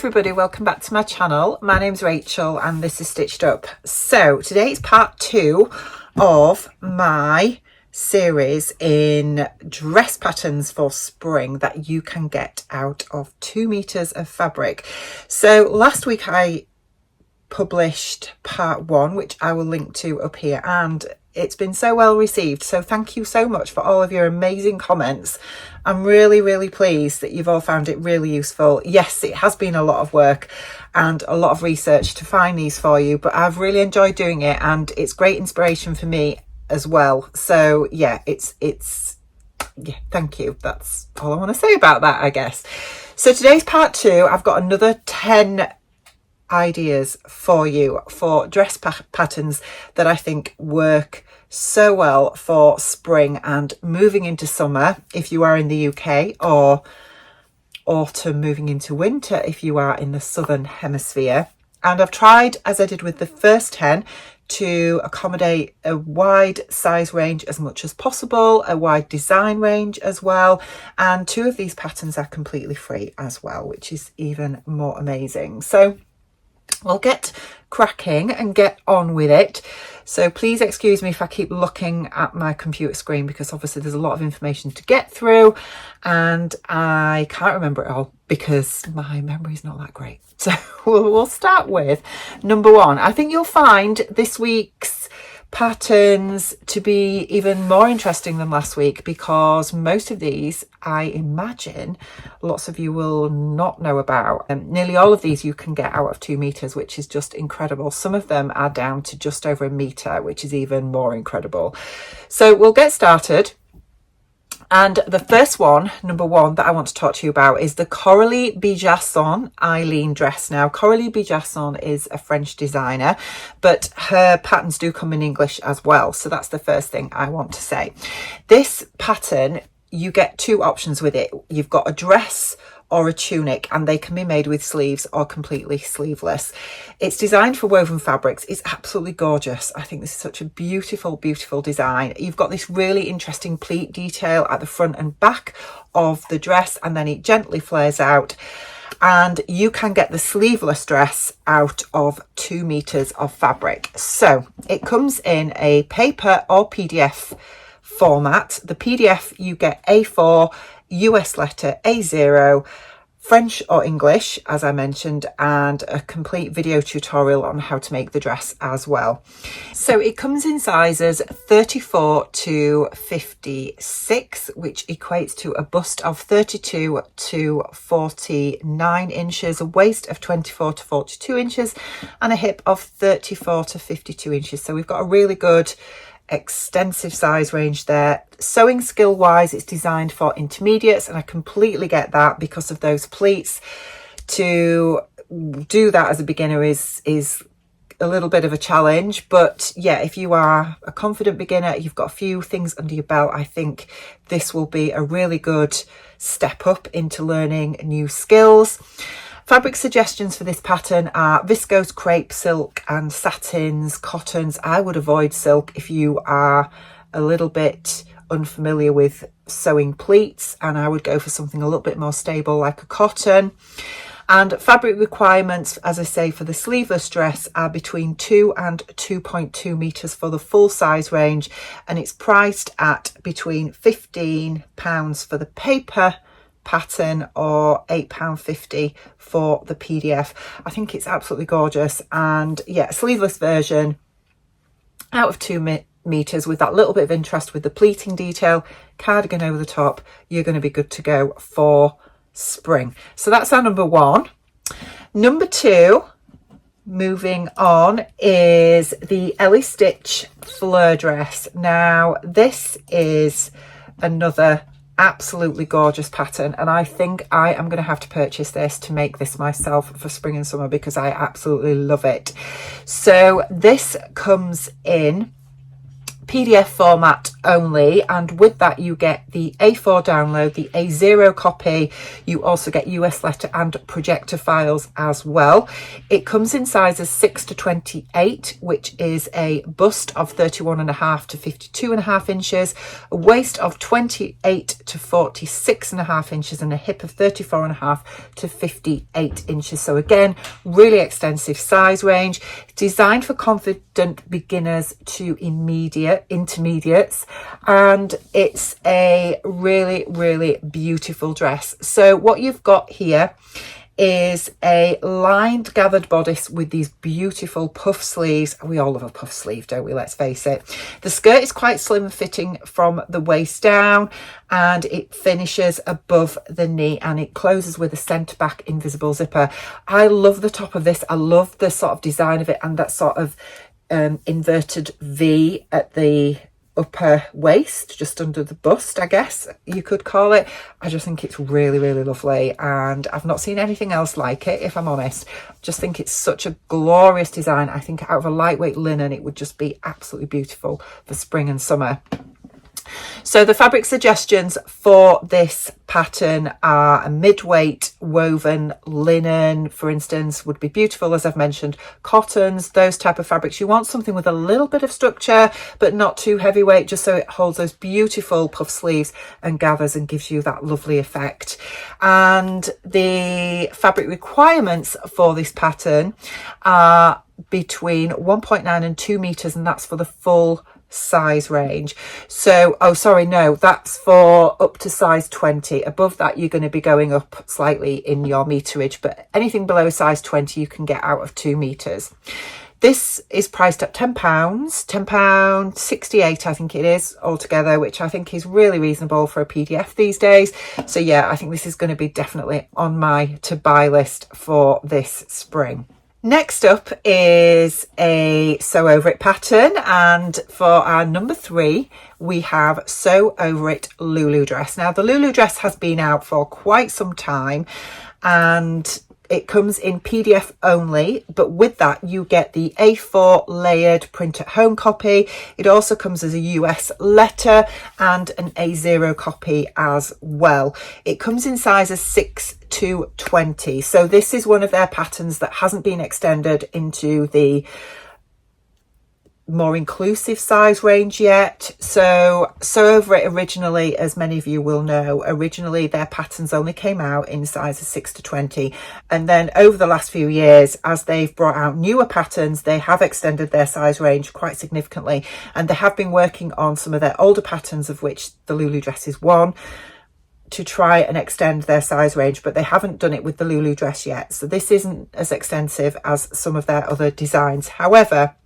everybody, welcome back to my channel. My name's Rachel and this is Stitched Up. So today is part 2 of my series in dress patterns for spring that you can get out of 2 meters of fabric. So last week I published part 1, which I will link to up here, and it's been so well received, so thank you so much for all of your amazing comments. I'm really pleased that you've all found it really useful. Yes, it has been a lot of work and a lot of research to find these for you, but I've really enjoyed doing it and it's great inspiration for me as well. So yeah, yeah, thank you. That's all I want to say about that, I guess. So today's part 2. I've got another 10 ideas for you for dress patterns that I think work so well for spring and moving into summer if you are in the UK, or autumn moving into winter if you are in the southern hemisphere. And I've tried, as I did with the first 10, to accommodate a wide size range as much as possible, a wide design range as well, and 2 of these patterns are completely free as well, which is even more amazing. So we'll get cracking and get on with it. So please excuse me if I keep looking at my computer screen, because obviously there's a lot of information to get through and I can't remember it all because my memory's not that great. So we'll start with number 1. I think you'll find this week's patterns to be even more interesting than last week, because most of these, I imagine, lots of you will not know about. Nearly all of these you can get out of 2 meters, which is just incredible. Some of them are down to just over 1 meter, which is even more incredible. So we'll get started. And the first one, number 1, that I want to talk to you about is the Coralie Bijasson Eileen dress. Now, Coralie Bijasson is a French designer, but her patterns do come in English as well. So that's the first thing I want to say. This pattern, you get 2 options with it. You've got a dress or a tunic, and they can be made with sleeves or completely sleeveless. It's designed for woven fabrics. It's absolutely gorgeous. I think this is such a beautiful design. You've got this really interesting pleat detail at the front and back of the dress, and then it gently flares out, and you can get the sleeveless dress out of 2 meters of fabric. So it comes in a paper or PDF format. The PDF, you get A4, US letter A0, French or English, as I mentioned, and a complete video tutorial on how to make the dress as well. So it comes in sizes 34 to 56, which equates to a bust of 32 to 49 inches, a waist of 24 to 42 inches, and a hip of 34 to 52 inches. So we've got a really good extensive size range there. Sewing skill wise, it's designed for intermediates, and I completely get that because of those pleats. To do that as a beginner is a little bit of a challenge, but yeah, if you are a confident beginner, you've got a few things under your belt, I think this will be a really good step up into learning new skills. Fabric suggestions for this pattern are viscose, crepe, silk and satins, cottons. I would avoid silk if you are a little bit unfamiliar with sewing pleats, and I would go for something a little bit more stable like a cotton. And fabric requirements, as I say, for the sleeveless dress are between 2 and 2.2 meters for the full size range, and it's priced at between £15 for the paper pattern or £8.50 for the PDF. I think it's absolutely gorgeous, and yeah, sleeveless version out of 2 meters with that little bit of interest with the pleating detail, cardigan over the top. You're going to be good to go for spring. So that's our number 1. Number 2, moving on, is the Ellie Stitch Fleur dress. Now this is another absolutely gorgeous pattern, and I think I am going to have to purchase this to make this myself for spring and summer because I absolutely love it. So this comes in PDF format only, and with that you get the A4 download, the A0 copy. You also get US letter and projector files as well. It comes in sizes 6 to 28, which is a bust of 31.5 to 52.5 inches, a waist of 28 to 46.5 inches, and a hip of 34.5 to 58 inches. So again, really extensive size range, designed for confident beginners to intermediates, and it's a really beautiful dress. So what you've got here is a lined gathered bodice with these beautiful puff sleeves. We all love a puff sleeve, don't we? Let's face it. The skirt is quite slim fitting from the waist down, and it finishes above the knee, and it closes with a centre back invisible zipper. I love the top of this. I love the sort of design of it, and that sort of inverted V at the upper waist, just under the bust, I guess you could call it. I just think it's really lovely, and I've not seen anything else like it, if I'm honest. Just think it's such a glorious design. I think out of a lightweight linen it would just be absolutely beautiful for spring and summer. So the fabric suggestions for this pattern are a mid-weight woven linen, for instance, would be beautiful, as I've mentioned, cottons, those type of fabrics. You want something with a little bit of structure but not too heavyweight, just so it holds those beautiful puff sleeves and gathers and gives you that lovely effect. And the fabric requirements for this pattern are between 1.9 and 2 meters, and that's for the full size range. So that's for up to size 20. Above that you're going to be going up slightly in your meterage, but anything below size 20 you can get out of 2 meters. This is priced at £10.68 I think it is altogether, which I think is really reasonable for a PDF these days. So yeah, I think this is going to be definitely on my to buy list for this spring. Next up is a Sew Over It pattern, and for our number 3 we have Sew Over It Lulu dress. Now the Lulu dress has been out for quite some time, and it comes in PDF only, but with that you get the A4 layered print at home copy. It also comes as a US letter and an A0 copy as well. It comes in sizes 6 to 20. So this is one of their patterns that hasn't been extended into the more inclusive size range yet. So Over It originally, as many of you will know, originally their patterns only came out in sizes 6 to 20, and then over the last few years, as they've brought out newer patterns, they have extended their size range quite significantly, and they have been working on some of their older patterns, of which the Lulu dress is one, to try and extend their size range, but they haven't done it with the Lulu dress yet. So this isn't as extensive as some of their other designs. However,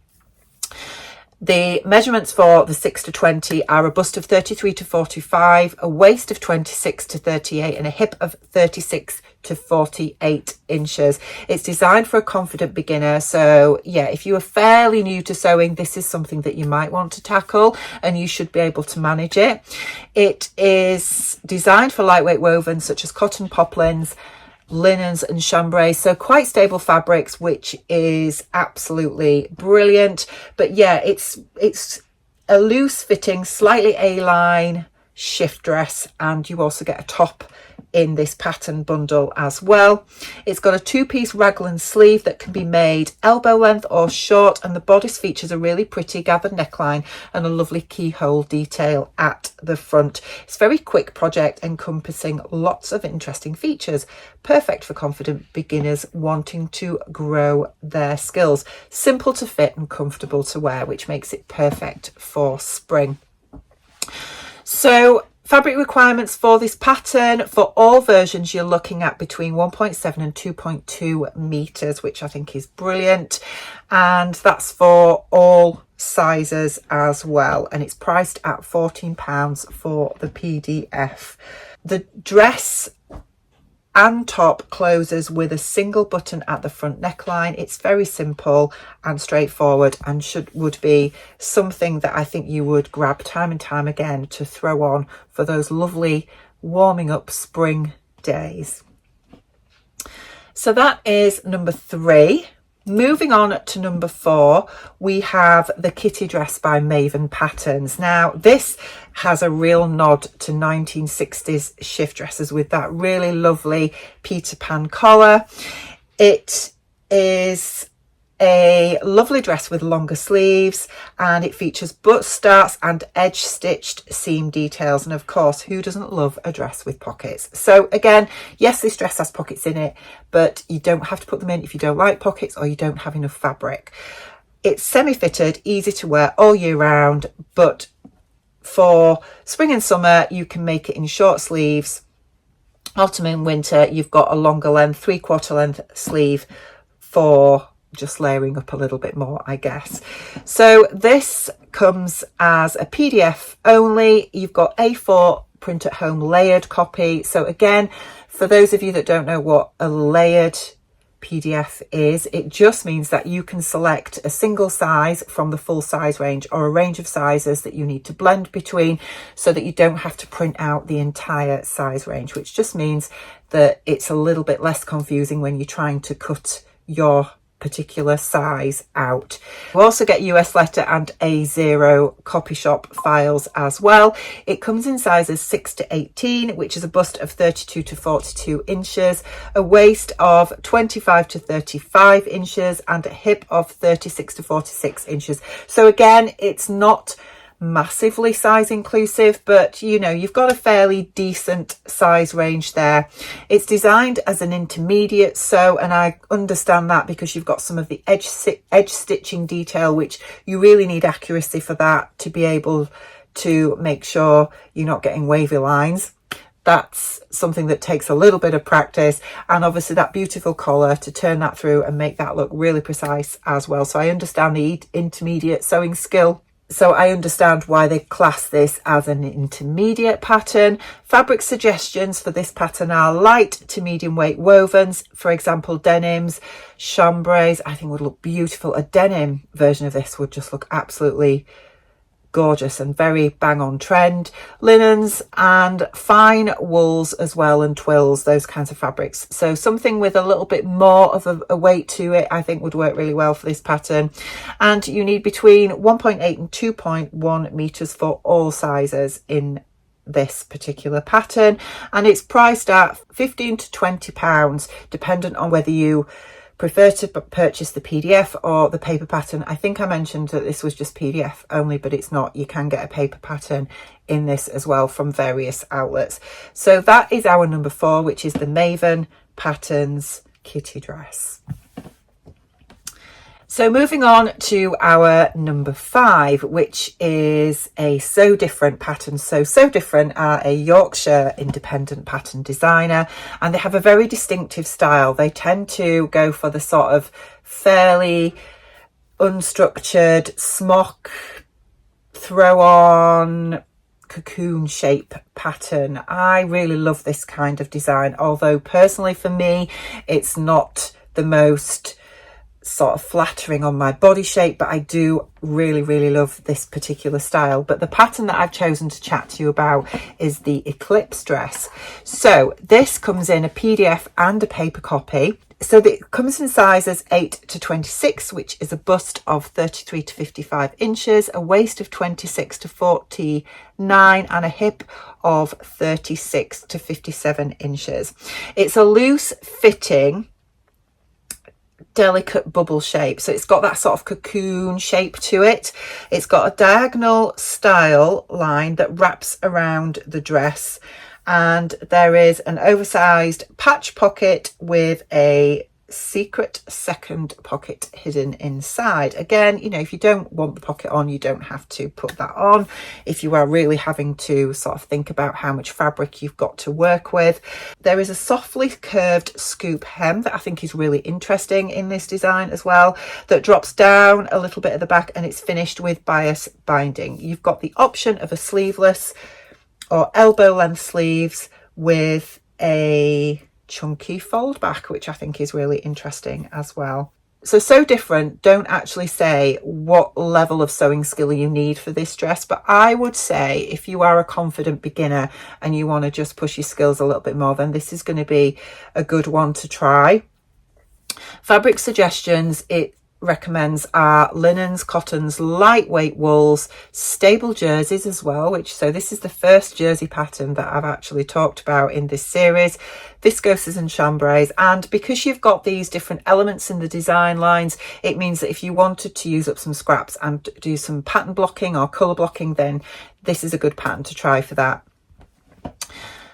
the measurements for the 6 to 20 are a bust of 33 to 45, a waist of 26 to 38, and a hip of 36 to 48 inches. It's designed for a confident beginner. So yeah, if you are fairly new to sewing, this is something that you might want to tackle, and you should be able to manage it. It is designed for lightweight wovens such as cotton poplins, linens and chambray, so quite stable fabrics, which is absolutely brilliant. But yeah, it's a loose fitting, slightly A-line shift dress, and you also get a top in this pattern bundle as well. It's got a 2-piece raglan sleeve that can be made elbow length or short, and the bodice features a really pretty gathered neckline and a lovely keyhole detail at the front. It's a very quick project encompassing lots of interesting features, perfect for confident beginners wanting to grow their skills. Simple to fit and comfortable to wear, which makes it perfect for spring. So fabric requirements for this pattern, for all versions you're looking at between 1.7 and 2.2 meters, which I think is brilliant, and that's for all sizes as well, and it's priced at £14 for the PDF. The dress and top closes with a single button at the front neckline. It's very simple and straightforward, and would be something that I think you would grab time and time again to throw on for those lovely warming up spring days. So that is number 3. Moving on to number 4, we have the Kitty dress by Maven Patterns. Now, this has a real nod to 1960s shift dresses with that really lovely Peter Pan collar. It is a lovely dress with longer sleeves, and it features bust darts and edge stitched seam details, and of course, who doesn't love a dress with pockets? So again, yes, this dress has pockets in it, but you don't have to put them in if you don't like pockets or you don't have enough fabric. It's semi-fitted, easy to wear all year round, but for spring and summer you can make it in short sleeves. Autumn and winter you've got a longer length, 3/4 length sleeve for just layering up a little bit more, I guess. So this comes as a PDF only. You've got A4 print at home layered copy. So again, for those of you that don't know what a layered PDF is, it just means that you can select a single size from the full size range or a range of sizes that you need to blend between, so that you don't have to print out the entire size range, which just means that it's a little bit less confusing when you're trying to cut your particular size out. You also get US letter and A0 copy shop files as well. It comes in sizes 6 to 18, which is a bust of 32 to 42 inches, a waist of 25 to 35 inches, and a hip of 36 to 46 inches. So again, it's not massively size inclusive, but you know, you've got a fairly decent size range there. It's designed as an intermediate sew, and I understand that because you've got some of the edge stitching detail, which you really need accuracy for that to be able to make sure you're not getting wavy lines. That's something that takes a little bit of practice, and obviously that beautiful collar to turn that through and make that look really precise as well. So I understand the intermediate sewing skill. So I understand why they class this as an intermediate pattern. Fabric suggestions for this pattern are light to medium weight wovens, for example, denims, chambrays. I think would look beautiful. A denim version of this would just look absolutely gorgeous and very bang on trend. Linens and fine wools as well, and twills, those kinds of fabrics. So something with a little bit more of a weight to it I think would work really well for this pattern. And you need between 1.8 and 2.1 meters for all sizes in this particular pattern, and it's priced at £15 to £20 dependent on whether you prefer to purchase the PDF or the paper pattern. I think I mentioned that this was just PDF only, but it's not. You can get a paper pattern in this as well from various outlets. So that is our number 4, which is the Maven Patterns Kitty dress. So moving on to our number 5, which is a So Different pattern. So Different are a Yorkshire independent pattern designer, and they have a very distinctive style. They tend to go for the sort of fairly unstructured smock, throw on, cocoon shape pattern. I really love this kind of design, although personally for me, it's not the most sort of flattering on my body shape, but I do really love this particular style. But the pattern that I've chosen to chat to you about is the Eclipse dress. So this comes in a PDF and a paper copy. So it comes in sizes 8 to 26, which is a bust of 33 to 55 inches, a waist of 26 to 49, and a hip of 36 to 57 inches. It's a loose fitting delicate bubble shape, so it's got that sort of cocoon shape to it. It's got a diagonal style line that wraps around the dress, and there is an oversized patch pocket with a secret second pocket hidden inside. Again, you know, if you don't want the pocket on, you don't have to put that on. If you are really having to sort of think about how much fabric you've got to work with, there is a softly curved scoop hem that I think is really interesting in this design as well, that drops down a little bit at the back, and it's finished with bias binding. You've got the option of a sleeveless or elbow length sleeves with a chunky fold back, which I think is really interesting as well. So Different don't actually say what level of sewing skill you need for this dress, but I would say if you are a confident beginner and you want to just push your skills a little bit more, then this is going to be a good one to try. Fabric suggestions it recommends are linens, cottons, lightweight wools, stable jerseys as well, so this is the first jersey pattern that I've actually talked about in this series, viscoses and chambrays. And because you've got these different elements in the design lines, it means that if you wanted to use up some scraps and do some pattern blocking or colour blocking, then this is a good pattern to try for that.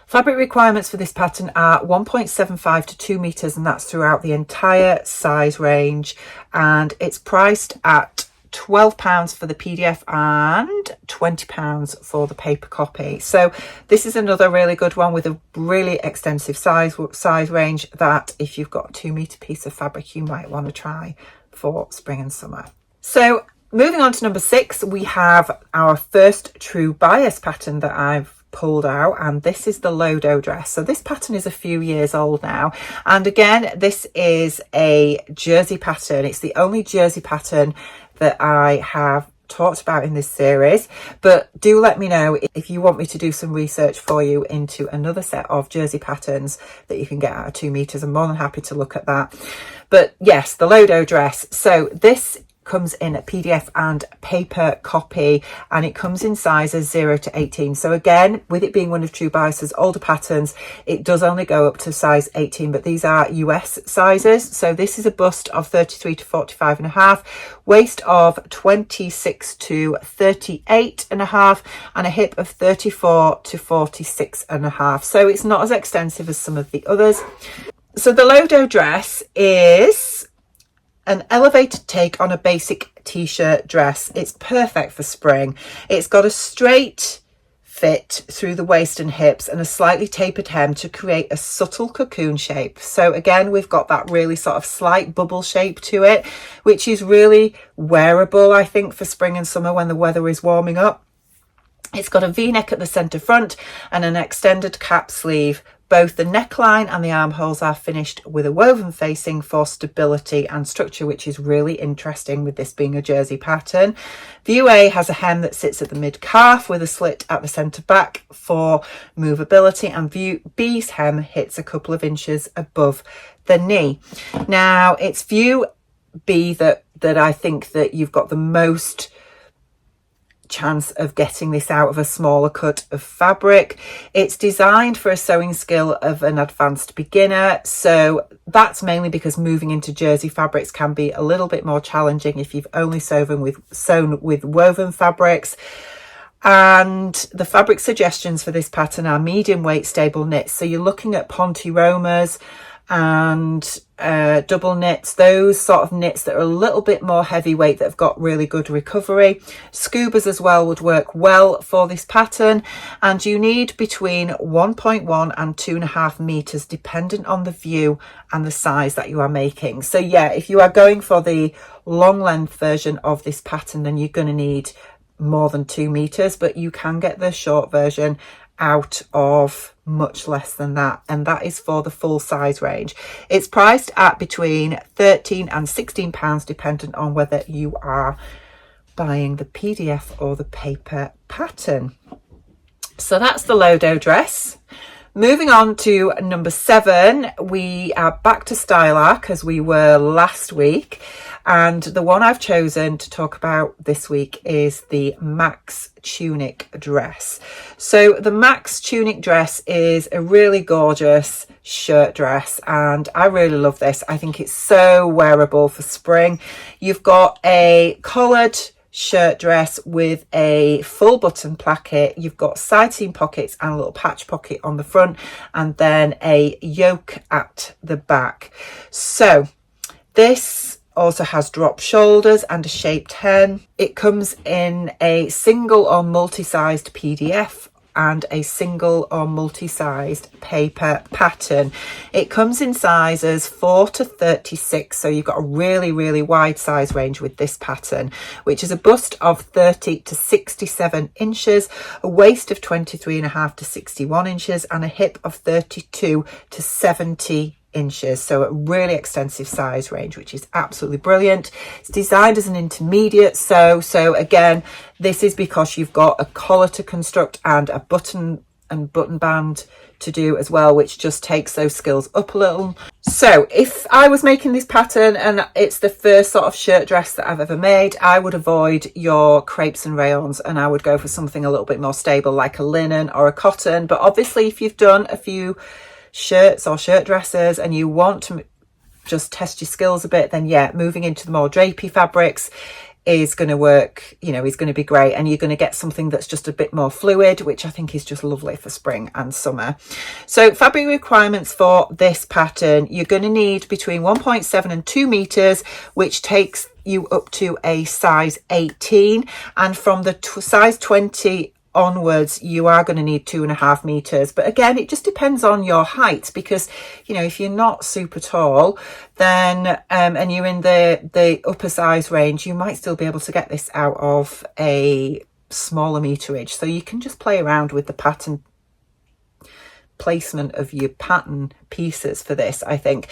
Fabric requirements for this pattern are 1.75 to 2 meters, and that's throughout the entire size range. And it's priced at £12 for the PDF and £20 for the paper copy. So this is another really good one with a really extensive size range that if you've got a 2 meter piece of fabric, you might want to try for spring and summer. So moving on to number 6, we have our first true bias pattern that I've pulled out, and this is the Lodo dress. So this pattern is a few years old now, and again this is a jersey pattern. It's the only jersey pattern that I have talked about in this series, but do let me know if you want me to do some research for you into another set of jersey patterns that you can get out of 2 meters. I'm more than happy to look at that. But yes, the Lodo dress. So this comes in a PDF and paper copy, and it comes in sizes 0 to 18. So again, with it being one of True Bias's older patterns, it does only go up to size 18, but these are US sizes. So this is a bust of 33 to 45 and a half, waist of 26 to 38 and a half, and a hip of 34 to 46 and a half. So it's not as extensive as some of the others. So the Lodo dress is an elevated take on a basic t-shirt dress. It's perfect for spring. It's got a straight fit through the waist and hips and a slightly tapered hem to create a subtle cocoon shape. So again, we've got that really sort of slight bubble shape to it, which is really wearable, I think, for spring and summer when the weather is warming up. It's got a V-neck at the centre front and an extended cap sleeve. Both the neckline and the armholes are finished with a woven facing for stability and structure, which is really interesting with this being a jersey pattern. View A has a hem that sits at the mid-calf with a slit at the centre back for movability, and View B's hem hits a couple of inches above the knee. Now, it's View B that I think that you've got the most chance of getting this out of a smaller cut of fabric. It's designed for a sewing skill of an advanced beginner, so that's mainly because moving into jersey fabrics can be a little bit more challenging if you've only sewn with woven fabrics. And the fabric suggestions for this pattern are medium weight stable knits, so you're looking at Ponte Romas and double knits, those sort of knits that are a little bit more heavyweight that have got really good recovery. Scubas as well would work well for this pattern, and you need between 1.1 and 2.5 meters dependent on the view and the size that you are making. So yeah, if you are going for the long length version of this pattern, then you're going to need more than 2 meters, but you can get the short version out of much less than that, and that is for the full size range. It's priced at between £13 and £16 dependent on whether you are buying the PDF or the paper pattern. So that's the Lodo dress. Moving on to number 7, we are back to Style Arc as we were last week, and the one I've chosen to talk about this week is the Max Tunic dress. So the Max Tunic dress is a really gorgeous shirt dress, and I really love this. I think it's so wearable for spring. You've got a collared shirt dress with a full button placket. You've got side seam pockets and a little patch pocket on the front, and then a yoke at the back. So this also has drop shoulders and a shaped hem. It comes in a single or multi-sized PDF and a single or multi-sized paper pattern. It comes in sizes 4 to 36, so you've got a really wide size range with this pattern, which is a bust of 30 to 67 inches, a waist of 23.5 to 61 inches, and a hip of 32 to 70 inches, so a really extensive size range, which is absolutely brilliant. It's designed as an intermediate sew, so again, this is because you've got a collar to construct and a button and button band to do as well, which just takes those skills up a little. So if I was making this pattern and it's the first sort of shirt dress that I've ever made, I would avoid your crepes and rayons and I would go for something a little bit more stable, like a linen or a cotton. But obviously if you've done a few shirts or shirt dresses and you want to just test your skills a bit, then yeah, moving into the more drapey fabrics is going to work, you know, is going to be great, and you're going to get something that's just a bit more fluid, which I think is just lovely for spring and summer. So fabric requirements for this pattern, you're going to need between 1.7 and 2 meters, which takes you up to a size 18, and from the size 20 onwards you are going to need 2.5 meters. But again, it just depends on your height, because you know, if you're not super tall, then and you're in the upper size range, you might still be able to get this out of a smaller meterage. So you can just play around with the pattern placement of your pattern pieces for this. I think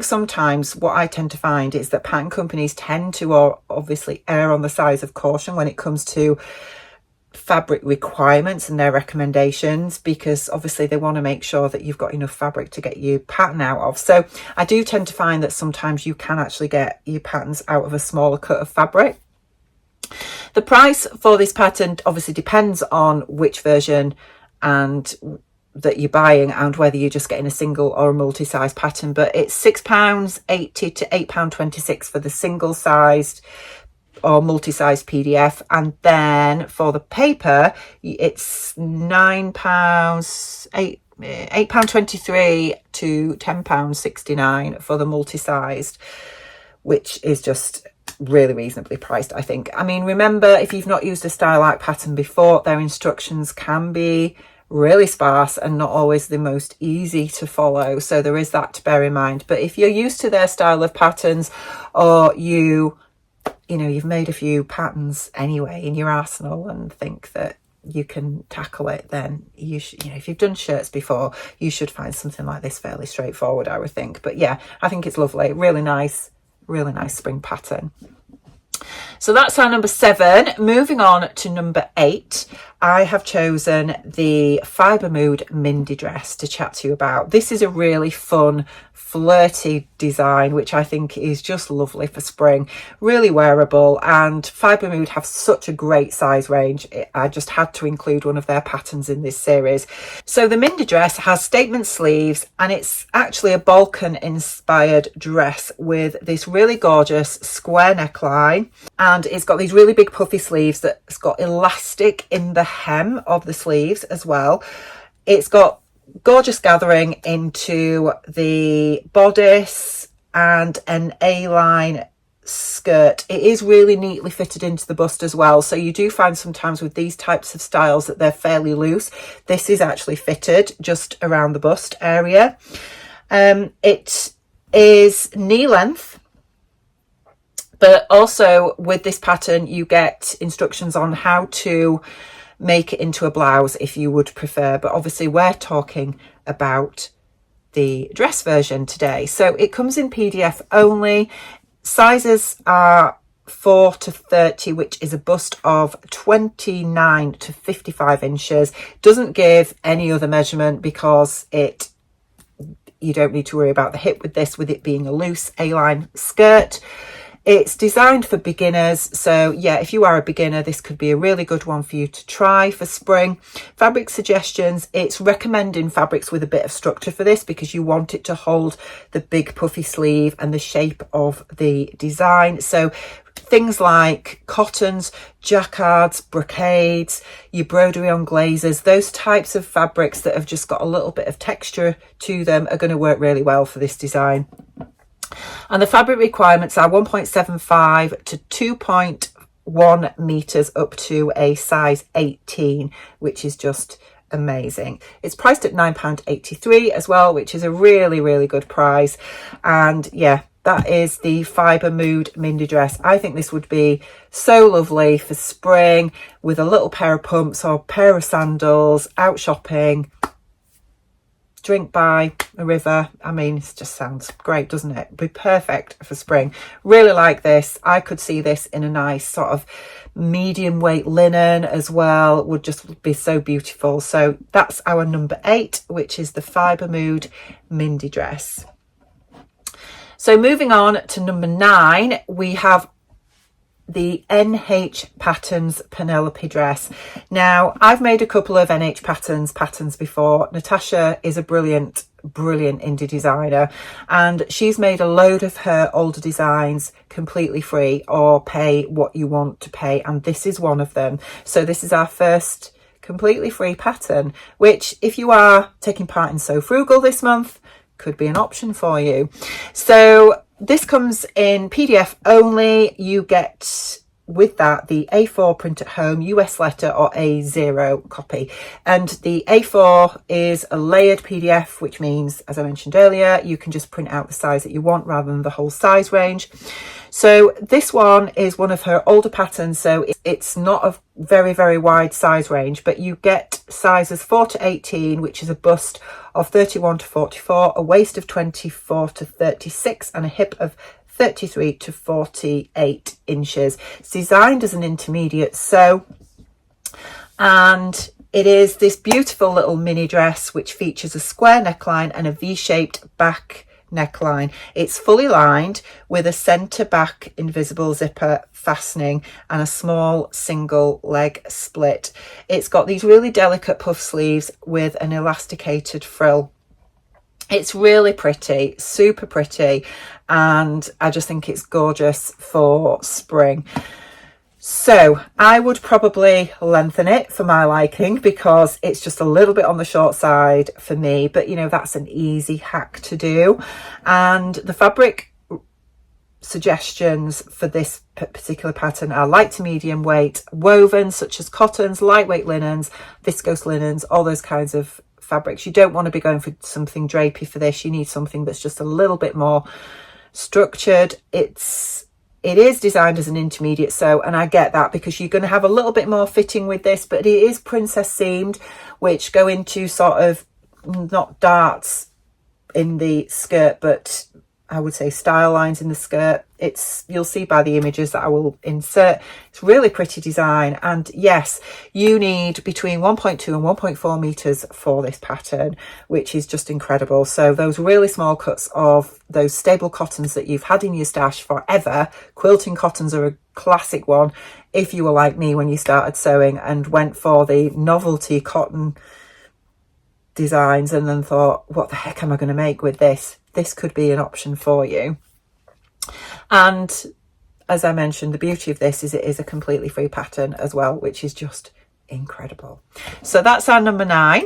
sometimes what I tend to find is that pattern companies tend to obviously err on the side of caution when it comes to fabric requirements and their recommendations, because obviously they want to make sure that you've got enough fabric to get your pattern out of. So I do tend to find that sometimes you can actually get your patterns out of a smaller cut of fabric. The price for this pattern obviously depends on which version and that you're buying and whether you're just getting a single or a multi-size pattern, but it's £6.80 to £8.26 for the single sized or multi-size PDF, and then for the paper it's £8.23 to £10.69 for the multi-sized, which is just really reasonably priced, I think. I mean, remember, if you've not used a style like pattern before, their instructions can be really sparse and not always the most easy to follow, so there is that to bear in mind. But if you're used to their style of patterns, or you know, you've made a few patterns anyway in your arsenal and think that you can tackle it, then you should, you know, if you've done shirts before, you should find something like this fairly straightforward, I would think. But yeah, I think it's lovely. Really nice spring pattern. So that's our number 7. Moving on to number 8, I have chosen the Fibre Mood Mindy dress to chat to you about. This is a really fun, flirty design, which I think is just lovely for spring, really wearable, and Fibre Mood have such a great size range. I just had to include one of their patterns in this series. So the Mindy dress has statement sleeves, and it's actually a Balkan inspired dress with this really gorgeous square neckline, and it's got these really big puffy sleeves that's got elastic in the hem of the sleeves as well. It's got gorgeous gathering into the bodice and an A-line skirt. It is really neatly fitted into the bust as well, so you do find sometimes with these types of styles that they're fairly loose. This is actually fitted just around the bust area. It is knee length, but also with this pattern you get instructions on how to make it into a blouse if you would prefer, but obviously we're talking about the dress version today. So it comes in PDF only. Sizes are 4 to 30, which is a bust of 29 to 55 inches. Doesn't give any other measurement because you don't need to worry about the hip with this, with it being a loose A-line skirt. It's designed for beginners, so yeah, if you are a beginner, this could be a really good one for you to try for spring. Fabric suggestions, it's recommending fabrics with a bit of structure for this because you want it to hold the big puffy sleeve and the shape of the design. So things like cottons, jacquards, brocades, your broderie on glazes, those types of fabrics that have just got a little bit of texture to them are going to work really well for this design. And the fabric requirements are 1.75 to 2.1 meters up to a size 18, which is just amazing. It's priced at £9.83 as well, which is a really, really good price. And yeah, that is the Fibre Mood Mindy dress. I think this would be so lovely for spring with a little pair of pumps or pair of sandals, out shopping. drink by a river. I mean, it just sounds great, doesn't it? It'd be perfect for spring. Really like this. I could see this in a nice sort of medium weight linen as well. Would just be so beautiful. So that's our number 8, which is the Fibre Mood Mindy dress. So moving on to number 9, we have the NH Patterns Penelope dress. Now, I've made a couple of NH patterns before. Natasha is a brilliant indie designer, and she's made a load of her older designs completely free or pay what you want to pay, and this is one of them. So this is our first completely free pattern, which if you are taking part in So Frugal this month, could be an option for you. So this comes in PDF only. You get with that the A4 print at home, US letter or A0 copy. And the A4 is a layered PDF, which means, as I mentioned earlier, you can just print out the size that you want rather than the whole size range. So this one is one of her older patterns, so it's not a very wide size range, but you get sizes 4 to 18, which is a bust of 31 to 44, a waist of 24 to 36, and a hip of 33 to 48 inches. It's designed as an intermediate sew, and it is this beautiful little mini dress which features a square neckline and a V-shaped back neckline. It's fully lined with a centre back invisible zipper fastening and a small single leg split. It's got these really delicate puff sleeves with an elasticated frill. It's really pretty, super pretty, and I just think it's gorgeous for spring. So I would probably lengthen it for my liking because it's just a little bit on the short side for me, but you know, that's an easy hack to do. And the fabric suggestions for this particular pattern are light to medium weight woven, such as cottons, lightweight linens, viscose linens, all those kinds of fabrics. You don't want to be going for something drapey for this. You need something that's just a little bit more structured. It is designed as an intermediate sew, and I get that because you're going to have a little bit more fitting with this, but it is princess seamed, which go into sort of not darts in the skirt, but I would say style lines in the skirt. You'll see by the images that I will insert. It's really pretty design, and yes, you need between 1.2 and 1.4 meters for this pattern, which is just incredible. So those really small cuts of those stable cottons that you've had in your stash forever, quilting cottons are a classic one if you were like me when you started sewing and went for the novelty cotton designs and then thought, what the heck am I going to make with this? This could be an option for you. And as I mentioned, the beauty of this is it is a completely free pattern as well, which is just incredible. So that's our number 9,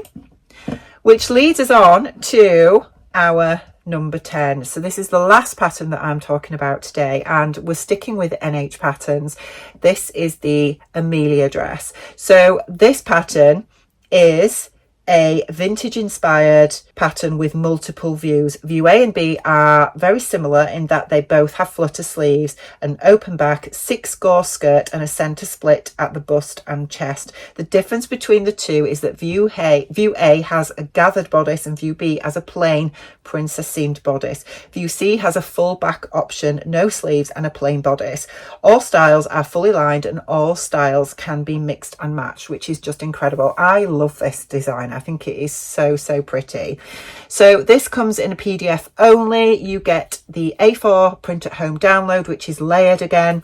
which leads us on to our number 10. So this is the last pattern that I'm talking about today, and we're sticking with NH patterns. This is the Amelia dress. So this pattern is a vintage inspired pattern with multiple views. View A and B are very similar in that they both have flutter sleeves, an open back, 6 gore skirt and a centre split at the bust and chest. The difference between the two is that view A has a gathered bodice and view B has a plain princess seamed bodice. View C has a full back option, no sleeves and a plain bodice. All styles are fully lined and all styles can be mixed and matched, which is just incredible. I love this design. I think it is so pretty. So this comes in a PDF only. You get the A4 print at home download, which is layered again.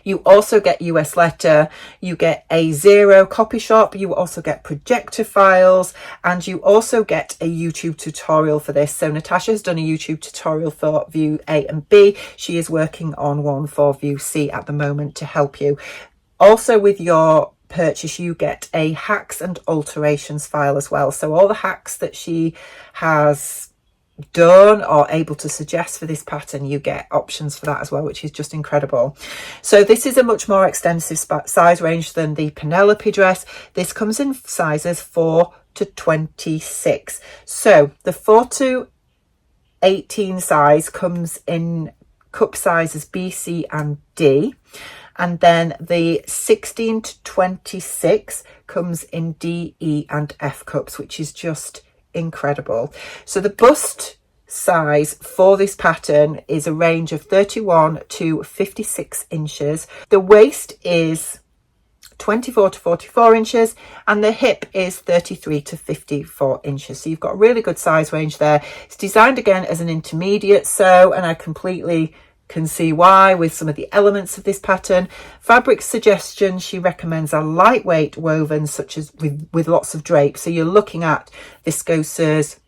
You also get US letter, you get A0 copy shop, you also get projector files, and you also get a YouTube tutorial for this. So Natasha has done a YouTube tutorial for view A and B. She is working on one for view C at the moment to help you. Also with your purchase, you get a hacks and alterations file as well. So all the hacks that she has done or able to suggest for this pattern, you get options for that as well, which is just incredible. So this is a much more extensive size range than the Penelope dress. This comes in sizes 4 to 26. So the 4 to 18 size comes in cup sizes B, C and D. And then the 16 to 26 comes in D, E and F cups, which is just incredible. So the bust size for this pattern is a range of 31 to 56 inches. The waist is 24 to 44 inches and the hip is 33 to 54 inches. So you've got a really good size range there. It's designed again as an intermediate sew, and I completely can see why with some of the elements of this pattern. Fabric suggestions, she recommends a lightweight woven such as with lots of drape. So you're looking at viscoses,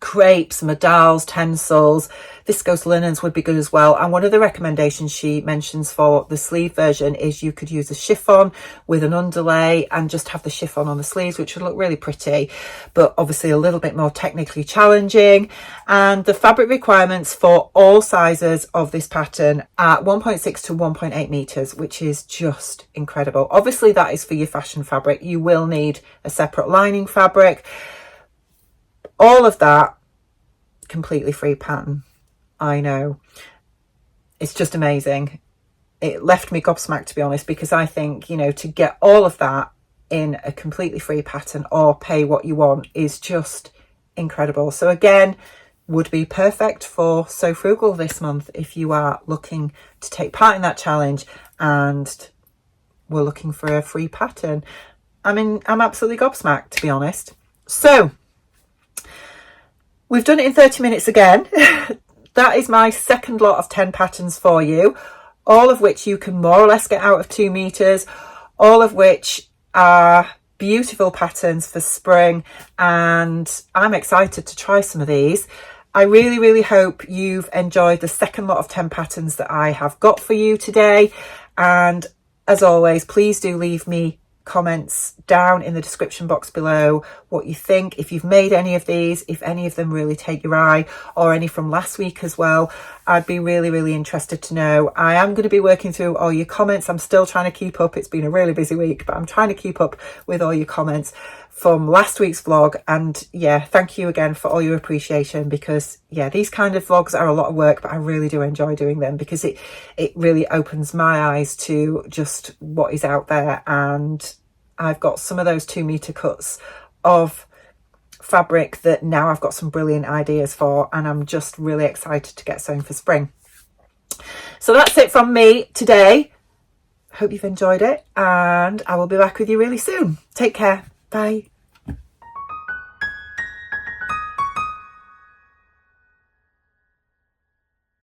crepes, modals, tencels, viscose linens would be good as well. And one of the recommendations she mentions for the sleeve version is you could use a chiffon with an underlay and just have the chiffon on the sleeves, which would look really pretty, but obviously a little bit more technically challenging. And the fabric requirements for all sizes of this pattern are 1.6 to 1.8 meters, which is just incredible. Obviously that is for your fashion fabric. You will need a separate lining fabric. All of that, completely free pattern. I know. It's just amazing. It left me gobsmacked, to be honest, because I think, you know, to get all of that in a completely free pattern or pay what you want is just incredible. So again, would be perfect for Sew Frugal this month if you are looking to take part in that challenge and we're looking for a free pattern. I mean, I'm absolutely gobsmacked, to be honest. So we've done it in 30 minutes again. That is my second lot of 10 patterns for you, all of which you can more or less get out of 2 meters, all of which are beautiful patterns for spring, and I'm excited to try some of these. I really hope you've enjoyed the second lot of 10 patterns that I have got for you today. And as always, please do leave me comments down in the description box below what you think, if you've made any of these, if any of them really take your eye, or any from last week as well. I'd be really interested to know. I am going to be working through all your comments. I'm still trying to keep up. It's been a really busy week, but I'm trying to keep up with all your comments from last week's vlog. And yeah, thank you again for all your appreciation, because yeah, these kind of vlogs are a lot of work, but I really do enjoy doing them because it really opens my eyes to just what is out there. And I've got some of those 2 meter cuts of fabric that now I've got some brilliant ideas for, and I'm just really excited to get sewing for spring. So that's it from me today. Hope you've enjoyed it, and I will be back with you really soon. Take care. Bye.